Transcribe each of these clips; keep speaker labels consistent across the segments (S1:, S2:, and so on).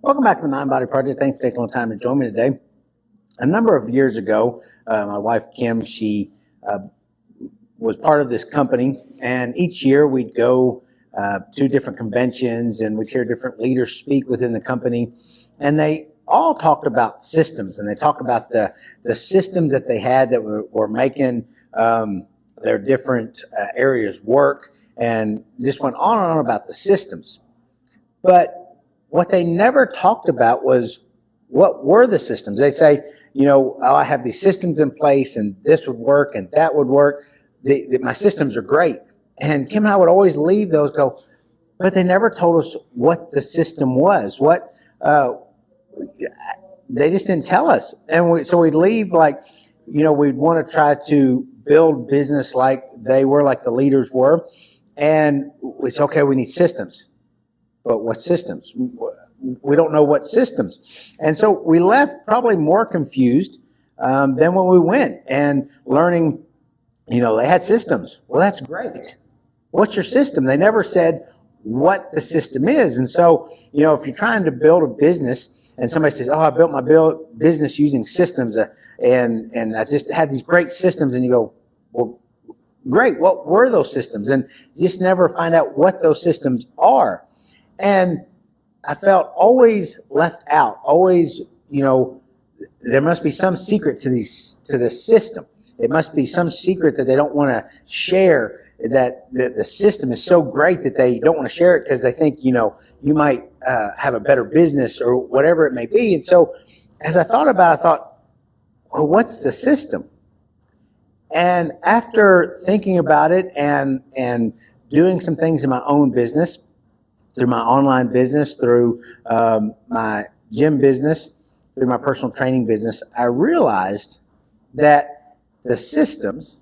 S1: Welcome back to the MindBody Project. Thanks for taking the time to join me today. A number of years ago, my wife Kim, she was part of this company, and each year we'd go to different conventions and we'd hear different leaders speak within the company, and they all talked about systems, and they talked about the systems that they had that were making their different areas work, and just went on and on about the systems. But what they never talked about was what were the systems. They'd say, oh, I have these systems in place and this would work and that would work. My systems are great. And Kim and I would always leave those, but they never told us what the system was. They just didn't tell us. And so we'd leave we'd want to try to build business like they were, like the leaders were. And it's okay, we need systems. But what systems? We don't know what systems. And so we left probably more confused than when we went, and learning, they had systems. Well, that's great. What's your system? They never said what the system is. And so, if you're trying to build a business and somebody says, oh, I built my business using systems and I just had these great systems, and you go, well, great. What were those systems? And you just never find out what those systems are. And I felt always left out, always, there must be some secret to this system. It must be some secret that they don't want to share, that the system is so great that they don't want to share it because they think, you might have a better business or whatever it may be. And so as I thought about it, I thought, well, what's the system? And after thinking about it and doing some things in my own business, through my online business, through my gym business, through my personal training business, I realized that the systems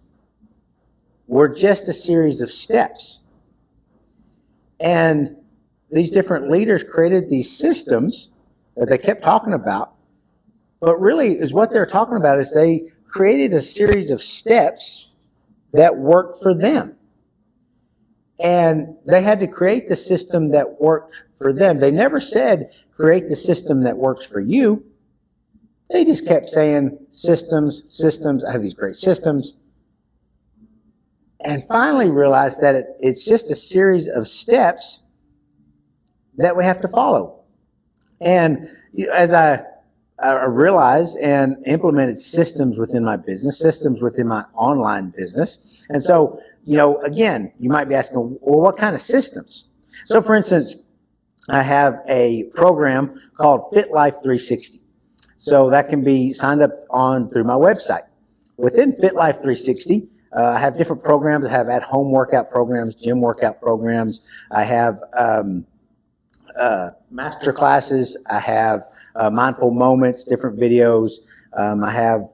S1: were just a series of steps. And these different leaders created these systems that they kept talking about. But really, is what they're talking about is they created a series of steps that worked for them. And they had to create the system that worked for them. They never said, create the system that works for you. They just kept saying, systems, I have these great systems. And finally realized that it's just a series of steps that we have to follow. And as I realized and implemented systems within my business, systems within my online business. And so, again, you might be asking, well, what kind of systems? So, for instance, I have a program called Fit Life 360. So that can be signed up on through my website. Within Fit Life 360, I have different programs. I have at-home workout programs, gym workout programs. I have master classes. I have mindful moments, different videos. I have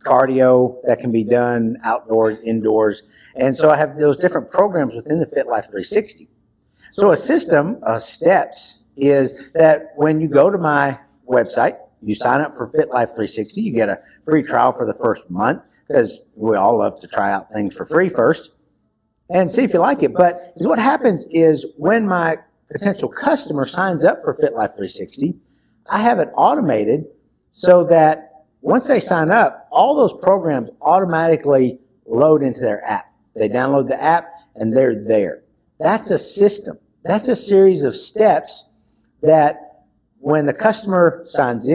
S1: cardio that can be done outdoors, indoors. And so I have those different programs within the Fit Life 360. So a system of steps is that when you go to my website, you sign up for Fit Life 360, you get a free trial for the first month, because we all love to try out things for free first and see if you like it. But what happens is when my potential customer signs up for Fit Life 360, I have it automated so that once they sign up, all those programs automatically load into their app. They download the app and they're there. That's a system. That's a series of steps that when the customer signs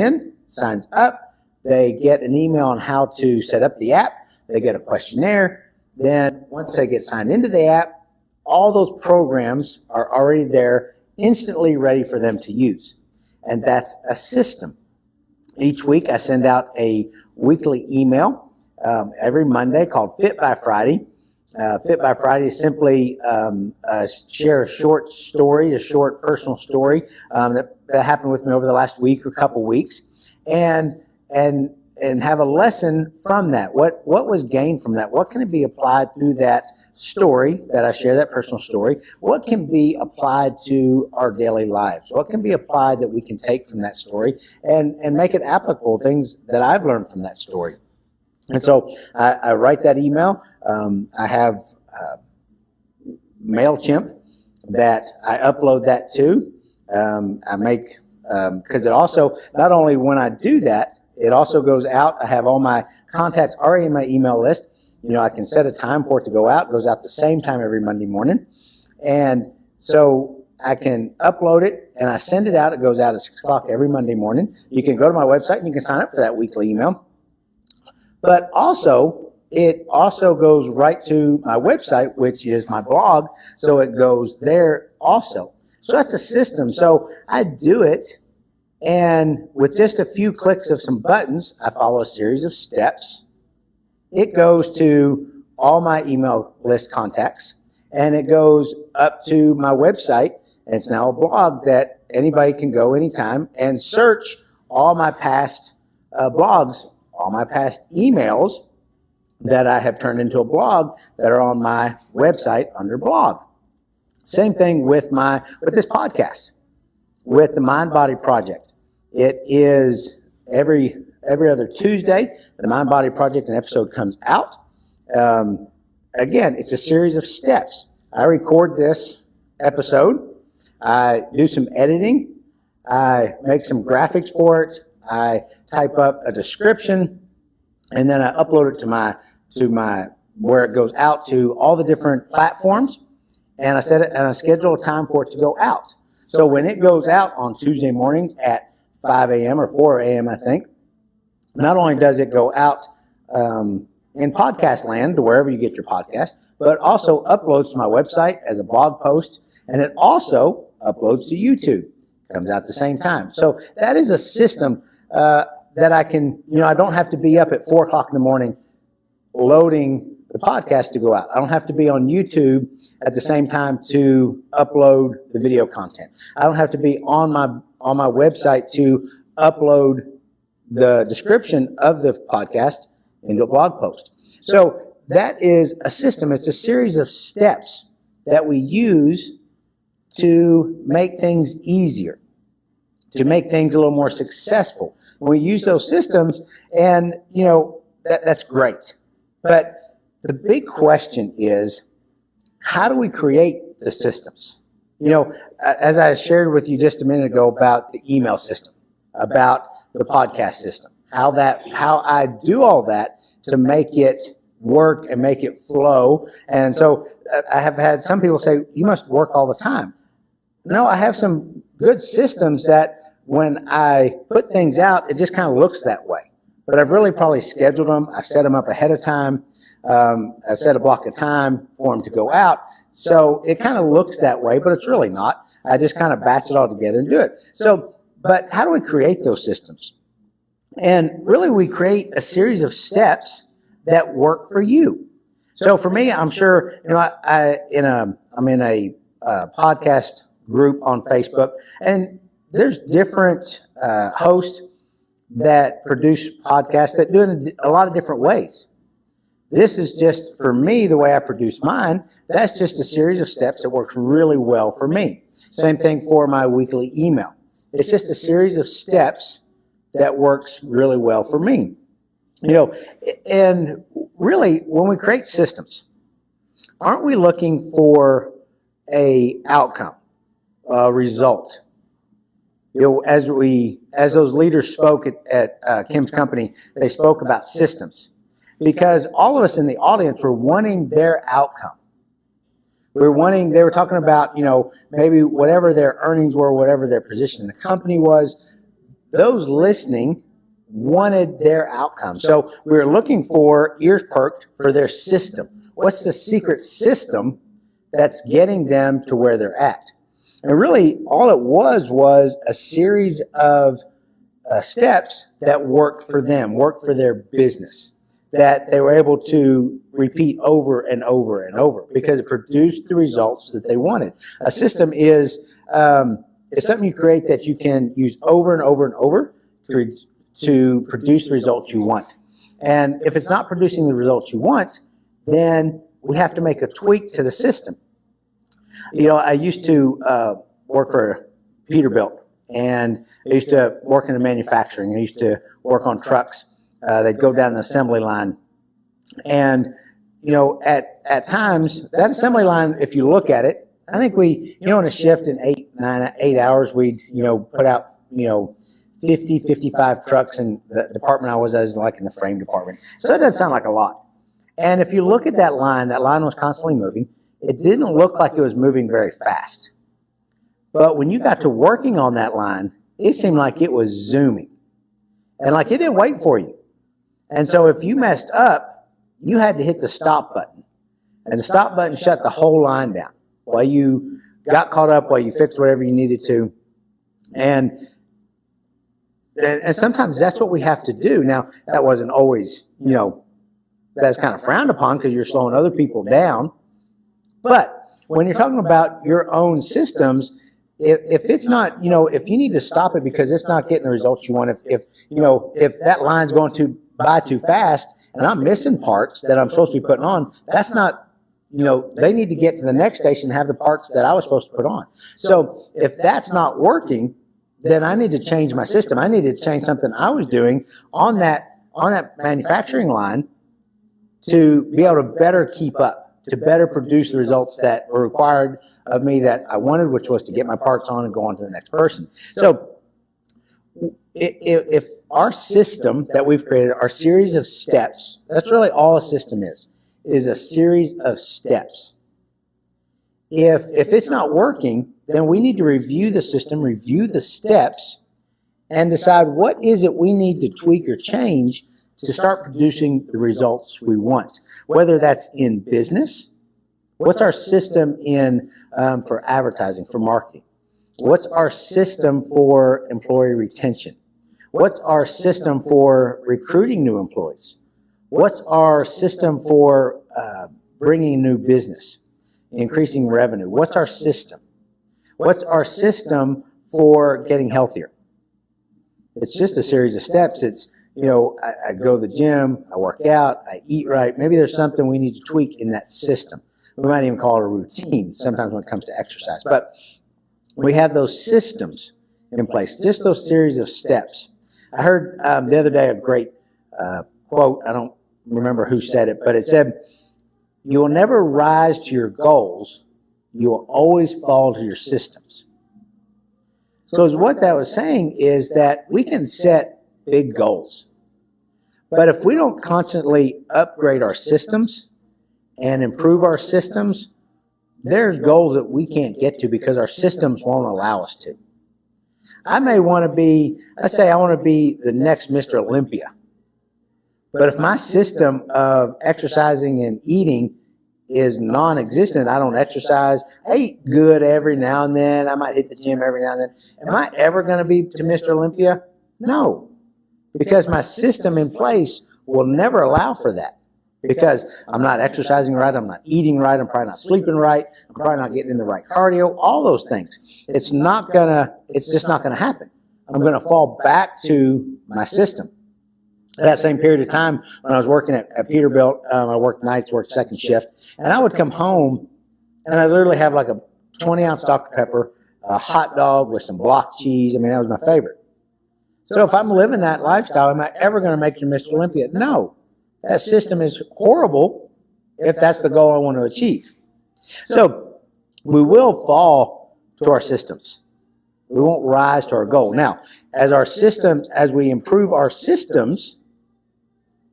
S1: up, they get an email on how to set up the app. They get a questionnaire. Then once they get signed into the app, all those programs are already there, instantly ready for them to use. And that's a system. Each week I send out a weekly email every Monday called Fit by Friday. Fit by Friday is simply share a short story, a short personal story that happened with me over the last week or couple weeks, and have a lesson from that. What was gained from that? What can be applied through that story that I share, that personal story? What can be applied to our daily lives? What can be applied that we can take from that story and make it applicable, things that I've learned from that story? And so I write that email. I have MailChimp that I upload that to. I make Because it also, not only when I do that, it also goes out. I have all my contacts already in my email list. I can set a time for it to go out. It goes out the same time every Monday morning. And so I can upload it and I send it out. It goes out at 6 o'clock every Monday morning. You can go to my website and you can sign up for that weekly email. But also, it also goes right to my website, which is my blog. So it goes there also. So that's a system. So I do it, and with just a few clicks of some buttons, I follow a series of steps. It goes to all my email list contacts, and it goes up to my website. And it's now a blog that anybody can go anytime and search all my past blogs, all my past emails that I have turned into a blog that are on my website under blog. Same thing with this podcast, with the MindBody Project. It is every other Tuesday. The MindBody Project, an episode comes out. Again, it's a series of steps. I record this episode. I do some editing. I make some graphics for it. I type up a description, and then I upload it to my where it goes out to all the different platforms. And I set it and I schedule a time for it to go out. So when it goes out on Tuesday mornings at 5 a.m. or 4 a.m., I think, not only does it go out in podcast land to wherever you get your podcast, but also uploads to my website as a blog post, and it also uploads to YouTube. Comes out at the same time. So that is a system that I can, I don't have to be up at 4 o'clock in the morning loading the podcast to go out. I don't have to be on YouTube at the same time to upload the video content. I don't have to be on my website to upload the description of the podcast into a blog post. So that is a system. It's a series of steps that we use to make things easier, to make things a little more successful. When we use those systems, and that's great. But the big question is, how do we create the systems? As I shared with you just a minute ago about the email system, about the podcast system, how I do all that to make it work and make it flow. And so I have had some people say, you must work all the time. No, I have some good systems that when I put things out, it just kind of looks that way. But I've really probably scheduled them. I've set them up ahead of time. I set a block of time for them to go out. So it kind of looks that way, but it's really not. I just kind of batch it all together and do it. So, but how do we create those systems? And really, we create a series of steps that work for you. So for me, I'm sure, I'm in a podcast group on Facebook, and there's different hosts that produce podcasts that do it in a lot of different ways. This is just, for me, the way I produce mine. That's just a series of steps that works really well for me. Same thing for my weekly email. It's just a series of steps that works really well for me. And really, when we create systems, aren't we looking for a outcome, a result? As those leaders spoke at Kim's company, they spoke about systems. Because all of us in the audience were wanting their outcome. They were talking about, maybe whatever their earnings were, whatever their position in the company was. Those listening wanted their outcome. So we were looking for, ears perked, for their system. What's the secret system that's getting them to where they're at? And really, all it was a series of steps that worked for them, worked for their business, that they were able to repeat over and over and over because it produced the results that they wanted. A system is something you create that you can use over and over and over to produce the results you want. And if it's not producing the results you want, then we have to make a tweak to the system. I used to work for Peterbilt, and I used to work in the manufacturing. I used to work on trucks. They'd go down the assembly line. And, at times, that assembly line, if you look at it, I think we, in a shift in 8 hours, we'd, put out 50, 55 trucks in the department I was like in the frame department. So it does sound like a lot. And if you look at that line was constantly moving. It didn't look like it was moving very fast. But when you got to working on that line, it seemed like it was zooming. And like it didn't wait for you. And so if you messed up, you had to hit the stop button. And the stop button shut the whole line down while you got caught up, while you fixed whatever you needed to. And sometimes that's what we have to do. Now, that wasn't always, that's kind of frowned upon because you're slowing other people down. But when you're talking about your own systems, if it's not, if you need to stop it because it's not getting the results you want, if that line's going by too fast and I'm missing parts that I'm supposed to be putting on, that's not, they need to get to the next station and have the parts that I was supposed to put on. So if that's not working, then I need to change my system. I need to change something I was doing on that manufacturing line to be able to better keep up, to better produce the results that were required of me that I wanted, which was to get my parts on and go on to the next person. So if our system that we've created, our series of steps, that's really all a system is a series of steps. If it's not working, then we need to review the system, review the steps, and decide what is it we need to tweak or change to start producing the results we want. Whether that's in business, what's our system in for advertising, for marketing? What's our system for employee retention? What's our system for recruiting new employees? What's our system for bringing new business, increasing revenue? What's our system? What's our system for getting healthier? It's just a series of steps. It's, I go to the gym, I work out, I eat right. Maybe there's something we need to tweak in that system. We might even call it a routine sometimes when it comes to exercise. But we have those systems in place, just those series of steps. I heard the other day a great quote. I don't remember who said it, but it said, "You will never rise to your goals. You will always fall to your systems." So what that was saying is that we can set big goals. But if we don't constantly upgrade our systems and improve our systems, there's goals that we can't get to because our systems won't allow us to. I may want to be, let's say I want to be the next Mr. Olympia. But if my system of exercising and eating is non-existent, I don't exercise, I eat good every now and then, I might hit the gym every now and then, am I ever going to be to Mr. Olympia? No. Because my system in place will never allow for that. Because I'm not exercising right, I'm not eating right, I'm probably not sleeping right, I'm probably not getting in the right cardio, all those things. It's just not gonna happen. I'm gonna fall back to my system. At that same period of time, when I was working at Peterbilt, I worked nights, worked second shift, and I would come home and I literally have like a 20-ounce Dr. Pepper, a hot dog with some block cheese. I mean, that was my favorite. So if I'm living that lifestyle, am I ever going to make it to Mr. Olympia? No. That system is horrible if that's the goal I want to achieve. So we will fall to our systems. We won't rise to our goal. Now, as we improve our systems,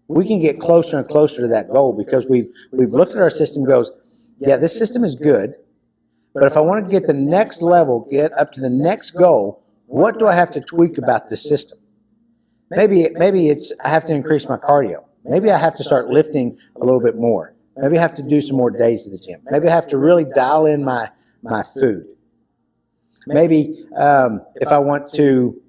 S1: we can get closer and closer to that goal because we've looked at our system and goes, yeah, this system is good, but if I want to get the next level, get up to the next goal, what do I have to tweak about this system? Maybe it's I have to increase my cardio. Maybe I have to start lifting a little bit more. Maybe I have to do some more days at the gym. Maybe I have to really dial in my food. Maybe if I want to,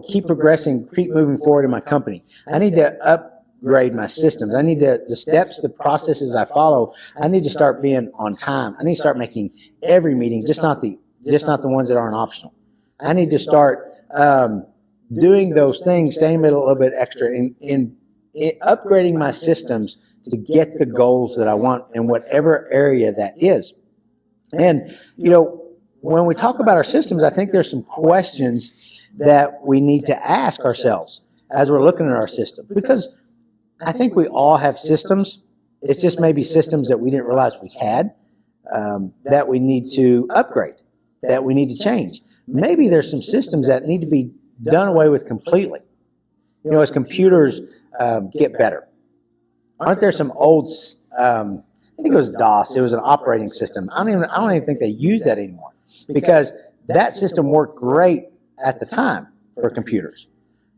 S1: keep progressing, keep moving forward in my company, I need to upgrade my systems. I need the steps, the processes I follow, I need to start being on time. I need to start making every meeting, just not the ones that aren't optional. I need to start doing those things, staying a little bit extra in upgrading my systems to get the goals that I want in whatever area that is. And, when we talk about our systems, I think there's some questions that we need to ask ourselves as we're looking at our system. Because I think we all have systems. It's just maybe systems that we didn't realize we had, that we need to upgrade, that we need to change. Maybe there's some systems that need to be done away with completely. As computers get better, aren't there some old, I think it was DOS, it was an operating system. I don't even think they use that anymore, because that system worked great at the time for computers.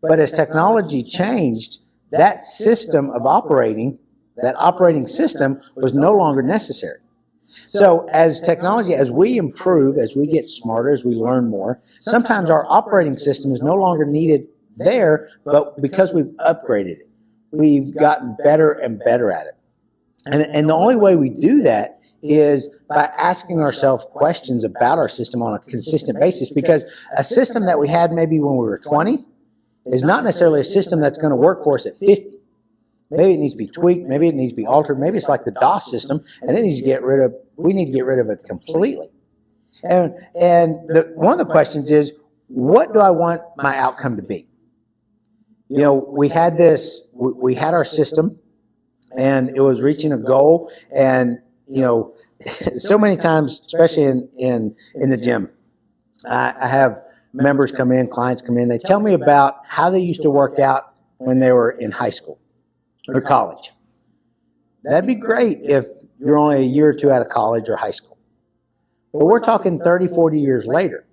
S1: But as technology changed, that system of operating, that operating system was no longer necessary. So as technology, as we improve, as we get smarter, as we learn more, sometimes our operating system is no longer needed there, but because we've upgraded it, we've gotten better and better at it. And the only way we do that is by asking ourselves questions about our system on a consistent basis, because a system that we had maybe when we were 20 is not necessarily a system that's going to work for us at 50. Maybe it needs to be tweaked, maybe it needs to be altered, maybe it's like the DOS system, and it needs to we need to get rid of it completely. And one of the questions is, what do I want my outcome to be? We had our system, and it was reaching a goal, and so many times, especially in the gym, I have members come in, clients come in, they tell me about how they used to work out when they were in high school or college. That'd be great if you're only a year or two out of college or high school. But we're talking 30, 40 years later.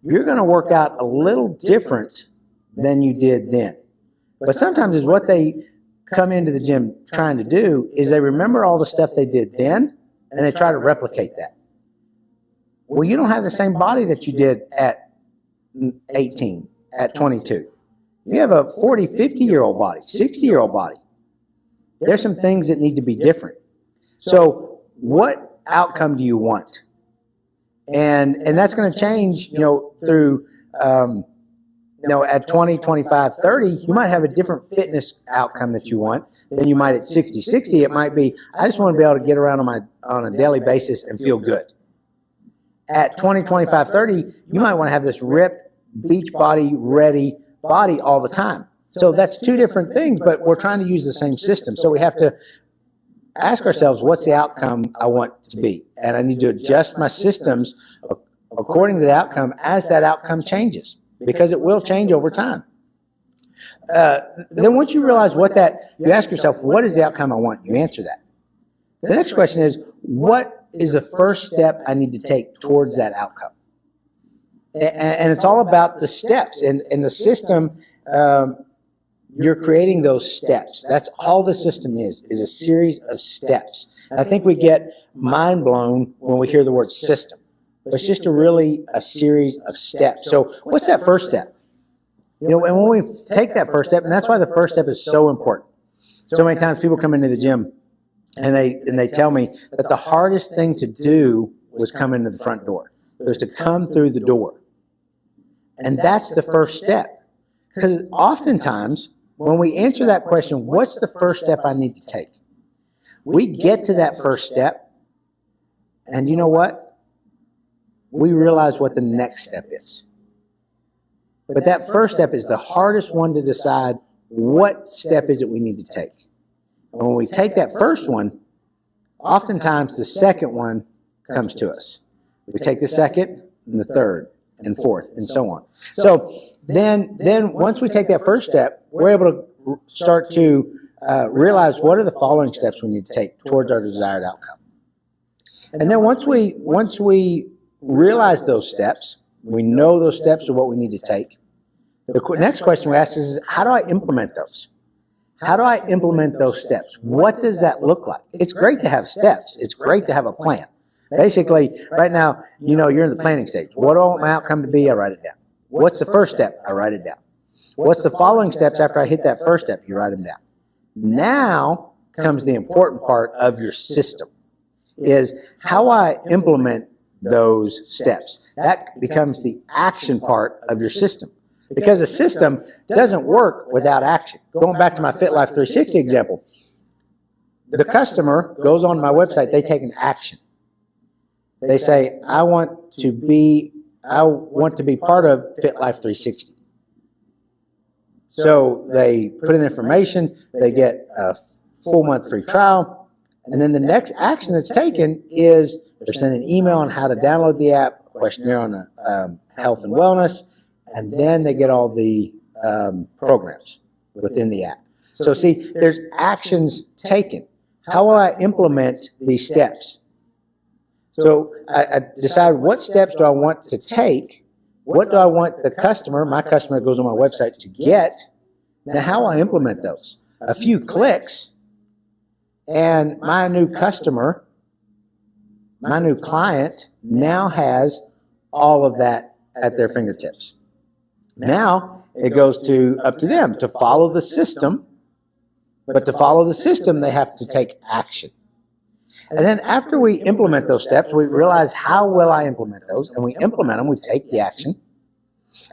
S1: You're going to work out a little different than you did then. But sometimes is what they come into the gym trying to do is they remember all the stuff they did then, and they try to replicate that. Well, you don't have the same body that you did at 18, at 22. You have a 40, 50-year-old body, 60-year-old body. There's some things that need to be different. So what outcome do you want? And that's going to change, through, at 20, 25, 30, you might have a different fitness outcome that you want than you might at 60. 60, it might be, I just want to be able to get around on a daily basis and feel good. At 20, 25, 30, you might want to have this ripped, beach body, ready body all the time. So that's two different things, but we're trying to use the same system. So we have to ask ourselves, what's the outcome I want to be? And I need to adjust my systems according to the outcome as that outcome changes, because it will change over time. Then once you realize you ask yourself, what is the outcome I want? You answer that. The next question is, what is the first step I need to take towards that outcome? And it's all about the steps. And the system, you're creating those steps. That's all the system is a series of steps. And I think we get mind blown when we hear the word system. But it's just a series of steps. So what's that first step? And when we take that first step, and that's why the first step is so important. So many times people come into the gym and they tell me that the hardest thing to do was come into the front door. It was to come through the door. And that's the first step. Because oftentimes, when we answer that question, what's the first step I need to take? We get to that first step, and you know what? We realize what the next step is. But that first step is the hardest one to decide what step is it we need to take. And when we take that first one, oftentimes the second one comes to us. We take the second and the third and fourth and so on. So then once we take that first step, we're able to start to realize what are the following steps we need to take towards our desired outcome. And then once we realize those steps, we know those steps are what we need to take. The next question we ask is, how do I implement those? How do I implement those steps? What does that look like? It's great to have steps. It's great to have a plan. Basically, right now, you're in the planning stage. What do I want my outcome to be? I write it down. What's the first step? I write it down. What's the following steps after I hit that first step? You write them down. Now comes the important part of your system, is how I implement those steps. That becomes the action part of your system. Because a system doesn't work without action. Going back to my Fit Life 360 example, the customer goes on my website, they take an action. They say, I want to be part of Fit Life 360. So they put in information, they get a full month free trial, and then the next action that's taken is they're sending an email on how to download the app, a questionnaire on health and wellness, and then they get all the programs within the app. So see, there's actions taken. How will I implement these steps? So I decide what steps do I want to take, what do I want the customer, my customer that goes on my website, to get. Now how will I implement those? A few clicks, and my new customer, my new client, now has all of that at their fingertips. Now it goes up to them to follow the system, but to follow the system, they have to take action. And then after we implement those steps, we realize how will I implement those, and we implement them, we take the action,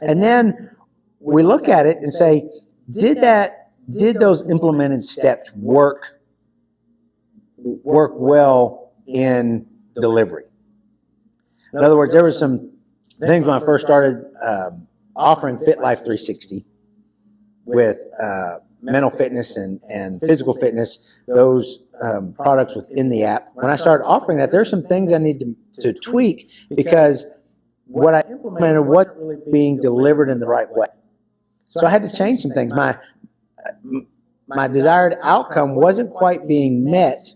S1: and then we look at it and say, did those implemented steps work well in delivery? In other words, there were some things when I first started offering Fit Life 360 with mental fitness and physical fitness, those products within the app. When I started offering that, there's some things I need to tweak because what I implemented wasn't really being delivered in the right way. So I had to change some things. My desired outcome wasn't quite being met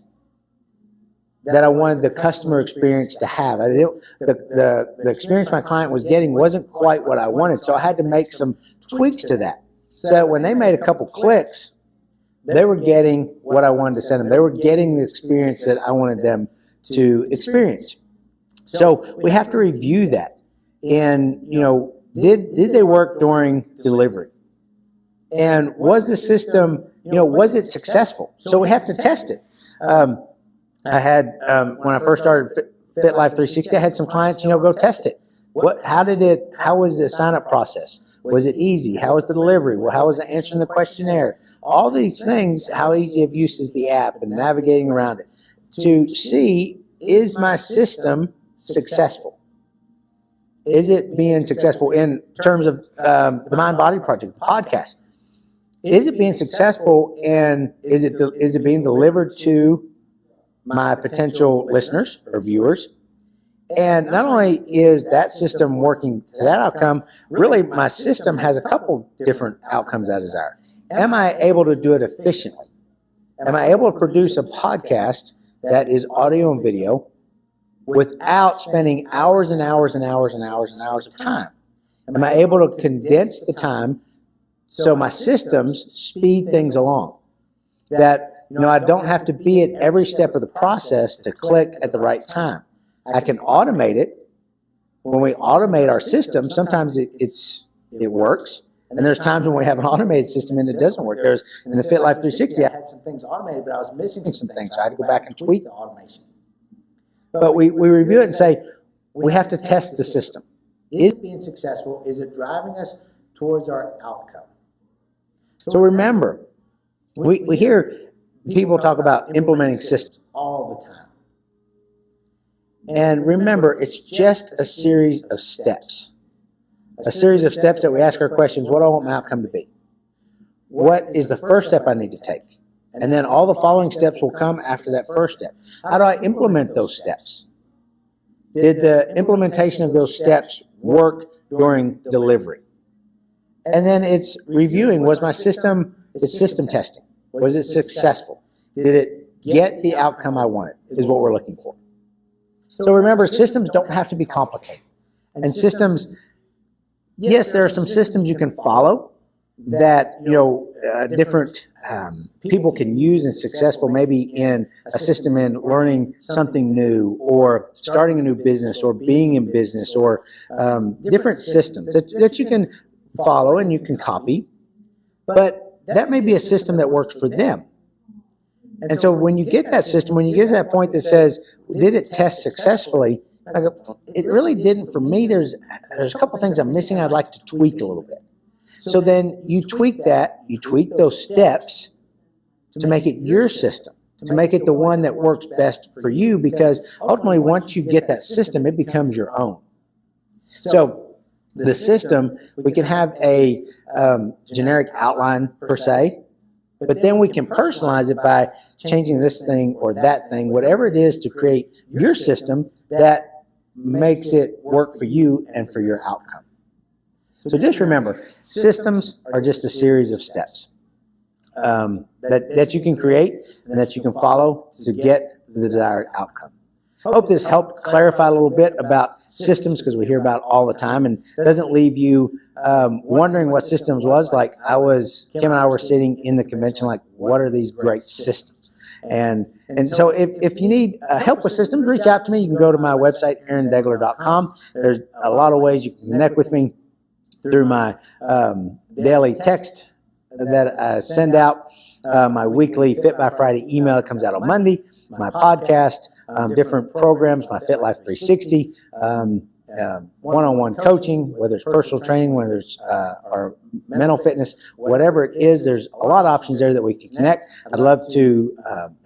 S1: that I wanted the customer experience to have. The experience my client was getting wasn't quite what I wanted, so I had to make some tweaks to that. So that when they made a couple clicks, they were getting what I wanted to send them. They were getting the experience that I wanted them to experience. So we have to review that. And, did they work during delivery? And was the system, was it successful? So we have to test it. I had, when I first started Fit Life 360, I had some clients, go test it. How was the sign-up process? Was it easy? How was the delivery? Well, how was I answering the questionnaire? All these things, how easy of use is the app and navigating around it to see, is my system successful? Is it being successful in terms of the MindBody Project, the podcast? Is it being successful, and is it being delivered to my potential listeners or viewers? And not only is that system working to that outcome, really my system has a couple different outcomes I desire. Am I able to do it efficiently? Am I able to produce a podcast that is audio and video without spending hours and hours and hours and hours and hours of time? Am I able to condense the time so my systems speed things along? That, I don't have to be at every step of the process to click at the right time. I can automate it. When we automate our system, sometimes it works. And there's times when we have an automated system and it doesn't work. In the Fit Life 360, I had some things automated, but I was missing some things. So I had to go back and tweak the automation. But we review it and say, we have to test the system. Is it being successful? Is it driving us towards our outcome? So remember, we hear people talk about implementing systems all the time. And remember, it's just a series of steps. A series of steps that we ask our questions, what do I want my outcome to be? What is the first step I need to take? And then all the following steps will come after that first step. How do I implement those steps? Did the implementation of those steps work during delivery? And then it's reviewing, was my system, it's system testing. Was it successful? Did it get the outcome I wanted, is what we're looking for. So remember, systems don't have to be complicated. And systems, yes, there are some systems you can follow that, different people can use and successful, maybe in a system in learning something new or starting a new business or being in business or different systems that you can follow and you can copy. But that may be a system that works for them. And so when you get that system, when you get to that point that says, did it test successfully? I go, it really didn't for me. There's a couple things I'm missing I'd like to tweak a little bit. So then you tweak that, you tweak those steps to make it your system, to make it the one that works best for you, because ultimately once you get that system, it becomes your own. So the system, we can have a generic outline per se, but then we can personalize it by changing this thing or that thing, whatever it is, to create your system that makes it work for you and for your outcome. So just remember, systems are just a series of steps that you can create and that you can follow to get the desired outcome. Hope this helped clarify a little bit about systems, because we hear about it all the time, and doesn't leave you wondering what systems was. Like Kim and I were sitting in the convention like, what are these great systems? And so if you need help with systems, reach out to me. You can go to my website, aarondegler.com. There's a lot of ways you can connect with me through my daily text that I send out, my weekly Fit by Friday email that comes out on Monday, my podcast, different programs, my Fit Life 360, one-on-one coaching, whether it's personal training, whether it's or mental fitness, whatever it is, there's a lot of options there that we can connect. I'd love to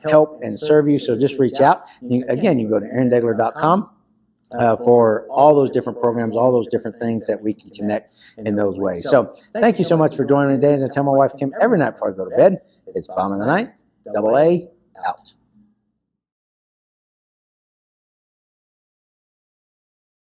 S1: help and serve you, so just reach out. Again, you can go to aarondegler.com for all those different programs, all those different things that we can connect in those ways. So thank you so much for joining me today. As I tell my wife Kim every night before I go to bed, it's Bomb in the Night, double A, out.